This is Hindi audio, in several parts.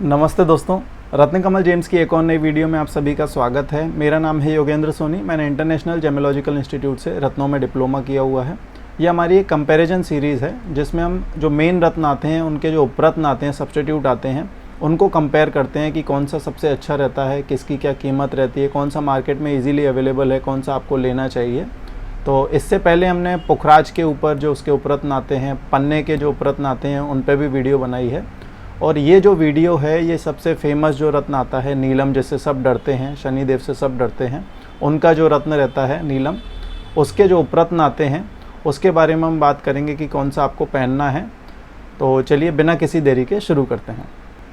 नमस्ते दोस्तों, रत्नकमल जेम्स की एक और नई वीडियो में आप सभी का स्वागत है। मेरा नाम है योगेंद्र सोनी। मैंने इंटरनेशनल जेमोलॉजिकल इंस्टीट्यूट से रत्नों में डिप्लोमा किया हुआ है। ये हमारी एक कंपैरिजन सीरीज़ है जिसमें हम जो मेन रत्न आते हैं, उनके जो उपरत्न आते हैं, सब्स्टिट्यूट आते हैं, उनको कंपेयर करते हैं कि कौन सा सबसे अच्छा रहता है, किसकी क्या कीमत रहती है, कौन सा मार्केट में ईजिली अवेलेबल है, कौन सा आपको लेना चाहिए। तो इससे पहले हमने पुखराज के ऊपर जो उसके उपरत्न आते हैं, पन्ने के जो उपरत्न आते हैं, उन पर भी वीडियो बनाई है। और ये जो वीडियो है, ये सबसे फेमस जो रत्न आता है नीलम, जिससे सब डरते हैं, शनिदेव से सब डरते हैं, उनका जो रत्न रहता है नीलम, उसके जो उपरत्न आते हैं उसके बारे में हम बात करेंगे कि कौन सा आपको पहनना है। तो चलिए बिना किसी देरी के शुरू करते हैं।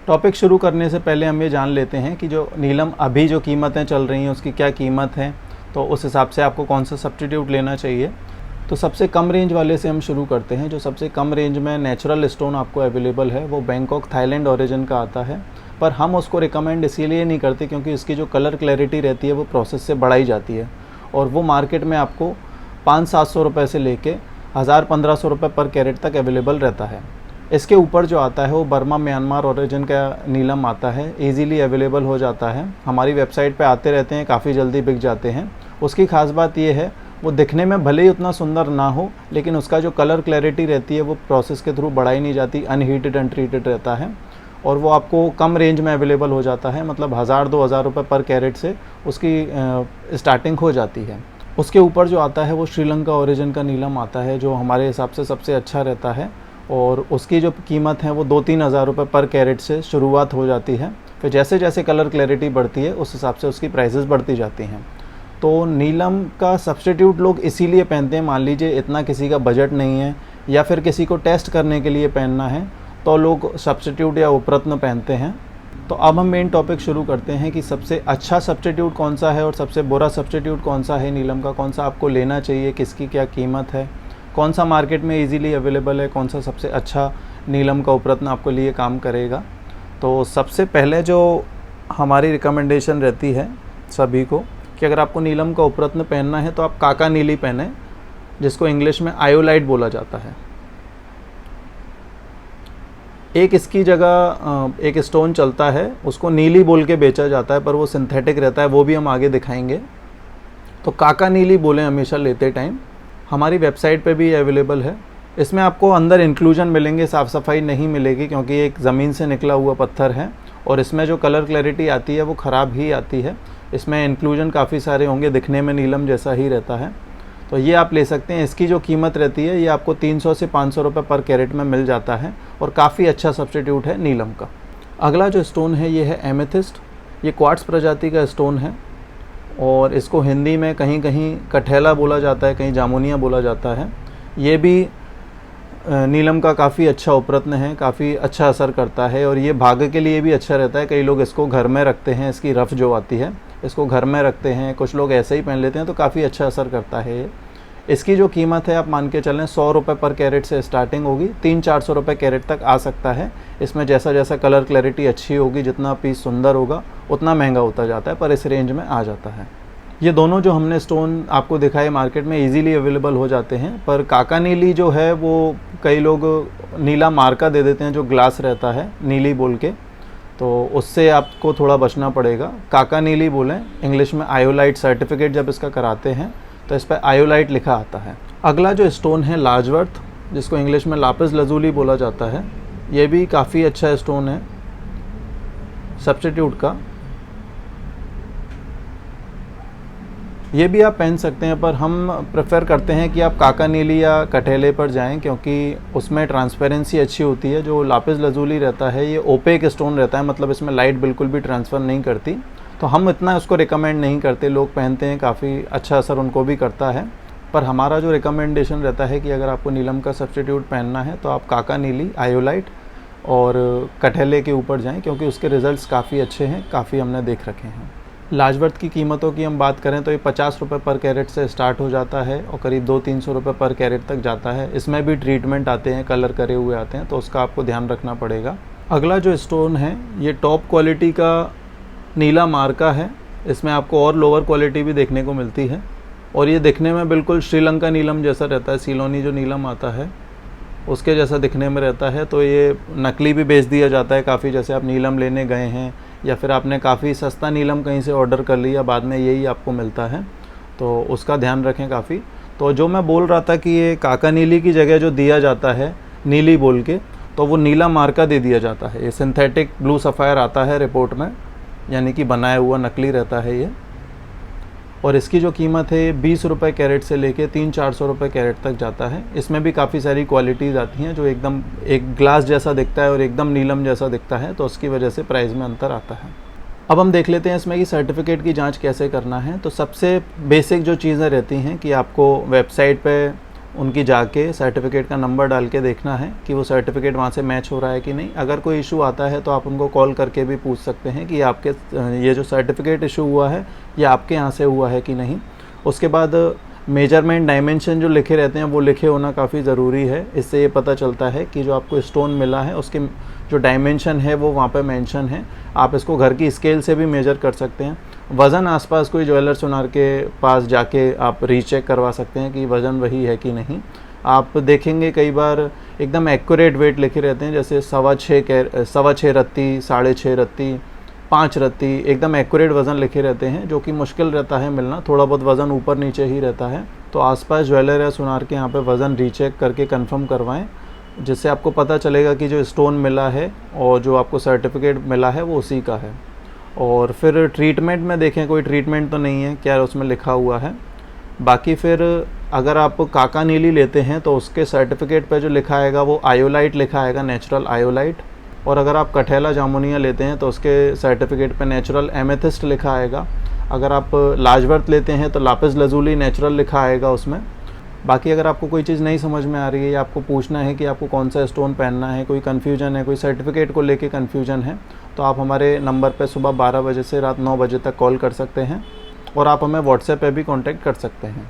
टॉपिक शुरू करने से पहले हम ये जान लेते हैं कि जो नीलम अभी जो कीमतें चल रही हैं उसकी क्या कीमत है, तो उस हिसाब से आपको कौन सा सब्स्टिट्यूट लेना चाहिए। तो सबसे कम रेंज वाले से हम शुरू करते हैं। जो सबसे कम रेंज में नेचुरल स्टोन आपको अवेलेबल है वो बैंकॉक थाईलैंड ओरिजिन का आता है, पर हम उसको रिकमेंड इसीलिए नहीं करते क्योंकि इसकी जो कलर क्लैरिटी रहती है वो प्रोसेस से बढ़ाई जाती है और वो मार्केट में आपको 500-700 रुपये से लेके 1000-1500 रुपये पर कैरेट तक अवेलेबल रहता है। इसके ऊपर जो आता है वो बर्मा म्यांमार ओरिजिन का नीलम आता है, ईजीली अवेलेबल हो जाता है, हमारी वेबसाइट पे आते रहते हैं, काफ़ी जल्दी बिक जाते हैं। उसकी ख़ास बात ये है वो दिखने में भले ही उतना सुंदर ना हो, लेकिन उसका जो कलर क्लैरिटी रहती है वो प्रोसेस के थ्रू बढ़ाई नहीं जाती, अनहीटेड अनट्रीटेड रहता है और वो आपको कम रेंज में अवेलेबल हो जाता है। मतलब 1000-2000 रुपये पर कैरेट से उसकी स्टार्टिंग हो जाती है। उसके ऊपर जो आता है वो श्रीलंका ओरिजिन का नीलम आता है, जो हमारे हिसाब से सबसे अच्छा रहता है और उसकी जो कीमत है वो 2-3 हज़ार रुपये पर कैरेट से शुरुआत हो जाती है। फिर जैसे जैसे कलर क्लैरिटी बढ़ती है उस हिसाब से उसकी प्राइसेस बढ़ती जाती हैं। तो नीलम का सब्स्टिट्यूट लोग इसीलिए पहनते हैं, मान लीजिए इतना किसी का बजट नहीं है या फिर किसी को टेस्ट करने के लिए पहनना है तो लोग सब्स्टिट्यूट या उपरत्न पहनते हैं। तो अब हम मेन टॉपिक शुरू करते हैं कि सबसे अच्छा सब्स्टिट्यूट कौन सा है और सबसे बुरा सब्स्टिट्यूट कौन सा है नीलम का, कौन सा आपको लेना चाहिए, किसकी क्या कीमत है, कौन सा मार्केट में ईजीली अवेलेबल है, कौन सा सबसे अच्छा नीलम का उपरत्न आपको लिए काम करेगा। तो सबसे पहले जो हमारी रिकमेंडेशन रहती है सभी को कि अगर आपको नीलम का उपरत्न पहनना है तो आप काका नीली पहने, जिसको इंग्लिश में आयोलाइट बोला जाता है। एक इसकी जगह एक स्टोन चलता है, उसको नीली बोल के बेचा जाता है, पर वो सिंथेटिक रहता है, वो भी हम आगे दिखाएंगे। तो काका नीली बोलें हमेशा लेते टाइम। हमारी वेबसाइट पे भी अवेलेबल है। इसमें आपको अंदर इंक्लूजन मिलेंगे, साफ़ सफाई नहीं मिलेगी क्योंकि एक ज़मीन से निकला हुआ पत्थर है और इसमें जो कलर क्लैरिटी आती है वो ख़राब ही आती है। इसमें इंक्लूजन काफ़ी सारे होंगे, दिखने में नीलम जैसा ही रहता है। तो ये आप ले सकते हैं। इसकी जो कीमत रहती है ये आपको 300 से 500 रुपये पर कैरेट में मिल जाता है और काफ़ी अच्छा सब्स्टिट्यूट है नीलम का। अगला जो स्टोन है ये है एमेथिस्ट। ये क्वार्ट्स प्रजाति का स्टोन है और इसको हिंदी में कहीं कहीं कठेला बोला जाता है, कहीं जामुनिया बोला जाता है। ये भी नीलम का काफ़ी अच्छा उपरत्न है, काफ़ी अच्छा असर करता है और ये भाग्य के लिए भी अच्छा रहता है। कई लोग इसको घर में रखते हैं, इसकी रफ़ जो आती है इसको घर में रखते हैं, कुछ लोग ऐसे ही पहन लेते हैं, तो काफ़ी अच्छा असर करता है ये। इसकी जो कीमत है आप मान के चलें 100 रुपये पर कैरेट से स्टार्टिंग होगी, 300-400 रुपये कैरेट तक आ सकता है। इसमें जैसा जैसा कलर क्लैरिटी अच्छी होगी, जितना पीस सुंदर होगा उतना महंगा होता जाता है, पर इस रेंज में आ जाता है। ये दोनों जो हमने स्टोन आपको दिखाए मार्केट में इजीली अवेलेबल हो जाते हैं, पर काका नीली जो है वो कई लोग नीला मार्का दे देते हैं, जो ग्लास रहता है नीली बोल के, तो उससे आपको थोड़ा बचना पड़ेगा। काका नीली बोलें, इंग्लिश में आयोलाइट सर्टिफिकेट जब इसका कराते हैं तो इस पर आयोलाइट लिखा आता है। अगला जो स्टोन है लाजवर्थ, जिसको इंग्लिश में लापिस लजूली बोला जाता है, ये भी काफ़ी अच्छा स्टोन है सब्स्टिट्यूट का। ये भी आप पहन सकते हैं, पर हम प्रेफर करते हैं कि आप काका नीली या कठेले पर जाएं क्योंकि उसमें ट्रांसपेरेंसी अच्छी होती है। जो लापिस लजूली रहता है ये ओपेक स्टोन रहता है, मतलब इसमें लाइट बिल्कुल भी ट्रांसफ़र नहीं करती, तो हम इतना उसको रिकमेंड नहीं करते। लोग पहनते हैं, काफ़ी अच्छा असर उनको भी करता है, पर हमारा जो रिकमेंडेशन रहता है कि अगर आपको नीलम का सब्स्टिट्यूट पहनना है तो आप काका नीली, आयोलाइट और कठेले के ऊपर जाएँ क्योंकि उसके रिज़ल्ट काफ़ी अच्छे हैं, काफ़ी हमने देख रखे हैं। लाजवर्थ की कीमतों की हम बात करें तो ये 50 रुपये पर कैरेट से स्टार्ट हो जाता है और करीब 200-300 रुपये पर कैरेट तक जाता है। इसमें भी ट्रीटमेंट आते हैं, कलर करे हुए आते हैं, तो उसका आपको ध्यान रखना पड़ेगा। अगला जो स्टोन है ये टॉप क्वालिटी का नीला मार्का है। इसमें आपको और लोअर क्वालिटी भी देखने को मिलती है और ये दिखने में बिल्कुल श्रीलंका नीलम जैसा रहता है, सीलोनी जो नीलम आता है उसके जैसा दिखने में रहता है, तो ये नकली भी बेच दिया जाता है काफ़ी। जैसे आप नीलम लेने गए हैं या फिर आपने काफ़ी सस्ता नीलम कहीं से ऑर्डर कर लिया, बाद में यही आपको मिलता है, तो उसका ध्यान रखें काफ़ी। तो जो मैं बोल रहा था कि ये काका नीली की जगह जो दिया जाता है नीली बोल के, तो वो नीला मार्का दे दिया जाता है। ये सिंथेटिक ब्लू सफ़ायर आता है रिपोर्ट में, यानी कि बनाया हुआ नकली रहता है ये। और इसकी जो कीमत है 20 रुपये कैरेट से लेके 300-400 रुपये कैरेट तक जाता है। इसमें भी काफ़ी सारी क्वालिटीज़ आती हैं, जो एकदम एक ग्लास जैसा दिखता है और एकदम नीलम जैसा दिखता है, तो उसकी वजह से प्राइस में अंतर आता है। अब हम देख लेते हैं इसमें कि सर्टिफिकेट की जांच कैसे करना है। तो सबसे बेसिक जो चीज़ें रहती हैं कि आपको वेबसाइट पे उनकी जाके सर्टिफिकेट का नंबर डाल के देखना है कि वो सर्टिफिकेट वहाँ से मैच हो रहा है कि नहीं। अगर कोई इशू आता है तो आप उनको कॉल करके भी पूछ सकते हैं कि आपके ये जो सर्टिफिकेट इशू हुआ है ये आपके यहाँ से हुआ है कि नहीं। उसके बाद मेजरमेंट डायमेंशन जो लिखे रहते हैं वो लिखे होना काफ़ी ज़रूरी है। इससे ये पता चलता है कि जो आपको स्टोन मिला है उसके जो डायमेंशन है वो वहाँ पे मेंशन है। आप इसको घर की स्केल से भी मेजर कर सकते हैं। वज़न आसपास कोई ज्वेलर सुनार के पास जाके आप रीचेक करवा सकते हैं कि वज़न वही है कि नहीं। आप देखेंगे कई बार एकदम एक्यूरेट वेट लिखे रहते हैं, जैसे 6.25 रत्ती, 6.5 रत्ती, 5 रत्ती, एकदम एक्यूरेट वज़न लिखे रहते हैं, जो कि मुश्किल रहता है मिलना। थोड़ा बहुत वज़न ऊपर नीचे ही रहता है। तो आसपास ज्वेलर या सुनार के यहाँ पे वज़न रीचेक करके कंफर्म करवाएं, जिससे आपको पता चलेगा कि जो स्टोन मिला है और जो आपको सर्टिफिकेट मिला है वो उसी का है। और फिर ट्रीटमेंट में देखें कोई ट्रीटमेंट तो नहीं है क्या उसमें लिखा हुआ है। बाकी फिर अगर आप काका नीली लेते हैं तो उसके सर्टिफिकेट पे जो लिखा आएगा वो आयोलाइट लिखा आएगा, नेचुरल आयोलाइट। और अगर आप कठेला जामुनिया लेते हैं तो उसके सर्टिफिकेट पे नेचुरल एमेथिस्ट लिखा आएगा। अगर आप लाजवर्थ लेते हैं तो लापिस लजूली नेचुरल लिखा आएगा उसमें। बाकी अगर आपको कोई चीज़ नहीं समझ में आ रही है या आपको पूछना है कि आपको कौन सा स्टोन पहनना है, कोई कन्फ्यूजन है, कोई सर्टिफिकेट को लेके कन्फ्यूजन है, तो आप हमारे नंबर पे सुबह 12 बजे से रात 9 बजे तक कॉल कर सकते हैं और आप हमें व्हाट्सएप पे भी कांटेक्ट कर सकते हैं।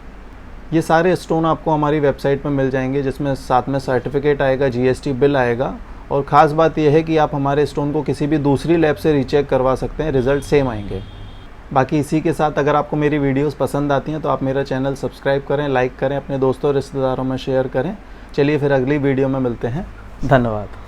ये सारे स्टोन आपको हमारी वेबसाइट पे मिल जाएंगे, जिसमें साथ में सर्टिफिकेट आएगा, GST बिल आएगा। और ख़ास बात यह है कि आप हमारे स्टोन को किसी भी दूसरी लैब से रीचेक करवा सकते हैं, रिज़ल्ट सेम आएंगे। बाकी इसी के साथ अगर आपको मेरी वीडियोस पसंद आती हैं तो आप मेरा चैनल सब्सक्राइब करें, लाइक करें, अपने दोस्तों और रिश्तेदारों में शेयर करें। चलिए फिर अगली वीडियो में मिलते हैं। धन्यवाद।